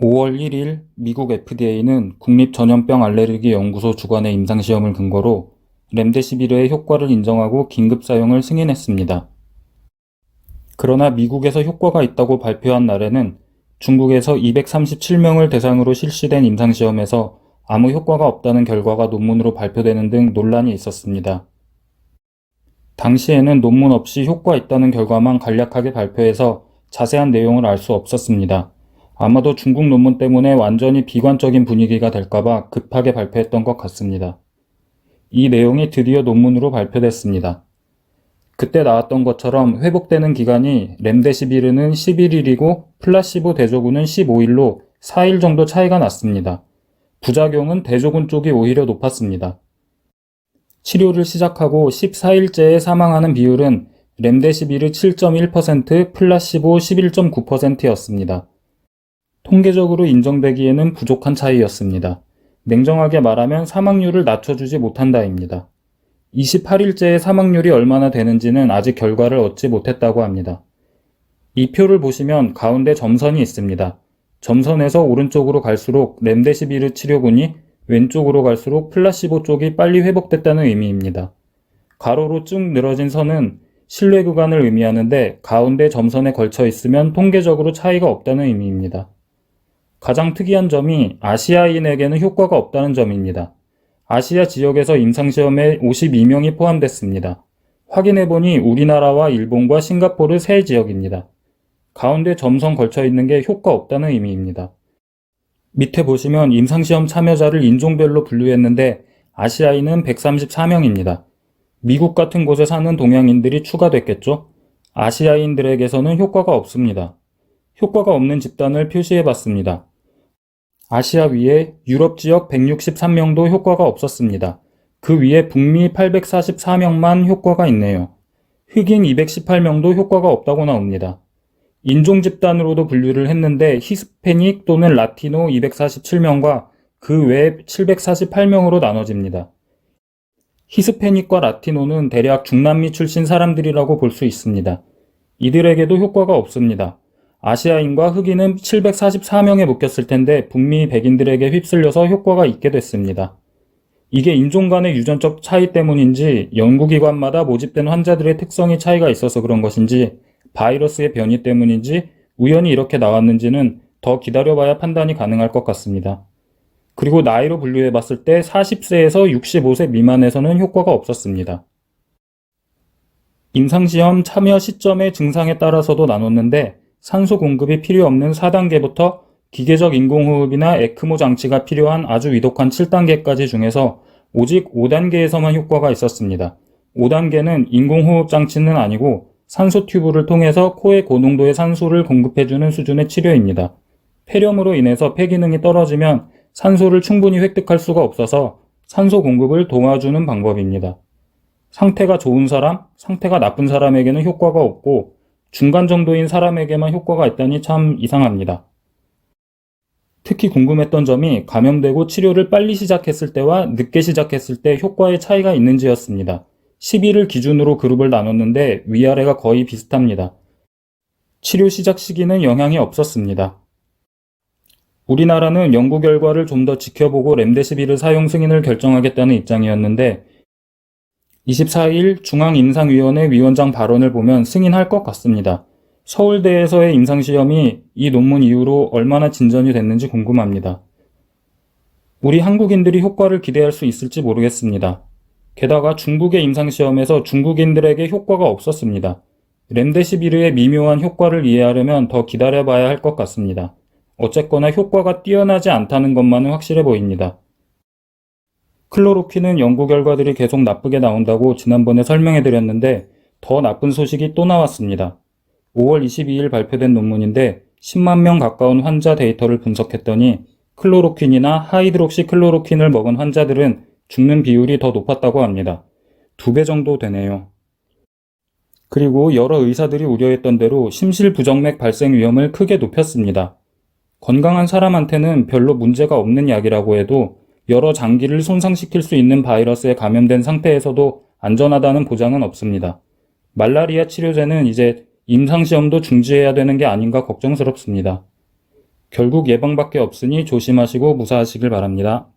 5월 1일 미국 FDA는 국립전염병 알레르기 연구소 주관의 임상시험을 근거로 렘데시비르의 효과를 인정하고 긴급 사용을 승인했습니다. 그러나 미국에서 효과가 있다고 발표한 날에는 중국에서 237명을 대상으로 실시된 임상시험에서 아무 효과가 없다는 결과가 논문으로 발표되는 등 논란이 있었습니다. 당시에는 논문 없이 효과 있다는 결과만 간략하게 발표해서 자세한 내용을 알 수 없었습니다. 아마도 중국 논문 때문에 완전히 비관적인 분위기가 될까봐 급하게 발표했던 것 같습니다. 이 내용이 드디어 논문으로 발표됐습니다. 그때 나왔던 것처럼 회복되는 기간이 렘데시비르는 11일이고 플라시보 대조군은 15일로 4일 정도 차이가 났습니다. 부작용은 대조군 쪽이 오히려 높았습니다. 치료를 시작하고 14일째에 사망하는 비율은 렘데시비르 7.1%, 플라시보 11.9%였습니다. 통계적으로 인정되기에는 부족한 차이였습니다. 냉정하게 말하면 사망률을 낮춰주지 못한다입니다. 28일째의 사망률이 얼마나 되는지는 아직 결과를 얻지 못했다고 합니다. 이 표를 보시면 가운데 점선이 있습니다. 점선에서 오른쪽으로 갈수록 렘데시비르 치료군이, 왼쪽으로 갈수록 플라시보 쪽이 빨리 회복됐다는 의미입니다. 가로로 쭉 늘어진 선은 신뢰 구간을 의미하는데 가운데 점선에 걸쳐 있으면 통계적으로 차이가 없다는 의미입니다. 가장 특이한 점이 아시아인에게는 효과가 없다는 점입니다. 아시아 지역에서 임상시험에 52명이 포함됐습니다. 확인해보니 우리나라와 일본과 싱가포르 3지역입니다. 가운데 점선 걸쳐 있는 게 효과 없다는 의미입니다. 밑에 보시면 임상시험 참여자를 인종별로 분류했는데 아시아인은 134명입니다. 미국 같은 곳에 사는 동양인들이 추가됐겠죠? 아시아인들에게서는 효과가 없습니다. 효과가 없는 집단을 표시해봤습니다. 아시아 위에 유럽 지역 163명도 효과가 없었습니다. 그 위에 북미 844명만 효과가 있네요. 흑인 218명도 효과가 없다고 나옵니다. 인종 집단으로도 분류를 했는데 히스패닉 또는 라티노 247명과 그 외 748명으로 나눠집니다. 히스패닉과 라티노는 대략 중남미 출신 사람들이라고 볼 수 있습니다. 이들에게도 효과가 없습니다. 아시아인과 흑인은 744명에 묶였을 텐데 북미 백인들에게 휩쓸려서 효과가 있게 됐습니다. 이게 인종 간의 유전적 차이 때문인지 연구기관마다 모집된 환자들의 특성이 차이가 있어서 그런 것인지 바이러스의 변이 때문인지 우연히 이렇게 나왔는지는 더 기다려봐야 판단이 가능할 것 같습니다. 그리고 나이로 분류해 봤을 때 40세에서 65세 미만에서는 효과가 없었습니다. 임상시험 참여 시점의 증상에 따라서도 나눴는데 산소 공급이 필요 없는 4단계부터 기계적 인공호흡이나 에크모 장치가 필요한 아주 위독한 7단계까지 중에서 오직 5단계에서만 효과가 있었습니다. 5단계는 인공호흡 장치는 아니고 산소 튜브를 통해서 코에 고농도의 산소를 공급해주는 수준의 치료입니다. 폐렴으로 인해서 폐 기능이 떨어지면 산소를 충분히 획득할 수가 없어서 산소 공급을 도와주는 방법입니다. 상태가 좋은 사람, 상태가 나쁜 사람에게는 효과가 없고 중간 정도인 사람에게만 효과가 있다니 참 이상합니다. 특히 궁금했던 점이 감염되고 치료를 빨리 시작했을 때와 늦게 시작했을 때 효과의 차이가 있는지였습니다. 10일을 기준으로 그룹을 나눴는데 위아래가 거의 비슷합니다. 치료 시작 시기는 영향이 없었습니다. 우리나라는 연구 결과를 좀 더 지켜보고 렘데시비르 사용 승인을 결정하겠다는 입장이었는데 24일 중앙임상위원회 위원장 발언을 보면 승인할 것 같습니다. 서울대에서의 임상시험이 이 논문 이후로 얼마나 진전이 됐는지 궁금합니다. 우리 한국인들이 효과를 기대할 수 있을지 모르겠습니다. 게다가 중국의 임상시험에서 중국인들에게 효과가 없었습니다. 렘데시비르의 미묘한 효과를 이해하려면 더 기다려봐야 할 것 같습니다. 어쨌거나 효과가 뛰어나지 않다는 것만은 확실해 보입니다. 클로로퀸은 연구 결과들이 계속 나쁘게 나온다고 지난번에 설명해드렸는데 더 나쁜 소식이 또 나왔습니다. 5월 22일 발표된 논문인데 10만 명 가까운 환자 데이터를 분석했더니 클로로퀸이나 하이드록시 클로로퀸을 먹은 환자들은 죽는 비율이 더 높았다고 합니다. 2배 정도 되네요. 그리고 여러 의사들이 우려했던 대로 심실부정맥 발생 위험을 크게 높였습니다. 건강한 사람한테는 별로 문제가 없는 약이라고 해도 여러 장기를 손상시킬 수 있는 바이러스에 감염된 상태에서도 안전하다는 보장은 없습니다. 말라리아 치료제는 이제 임상시험도 중지해야 되는 게 아닌가 걱정스럽습니다. 결국 예방밖에 없으니 조심하시고 무사하시길 바랍니다.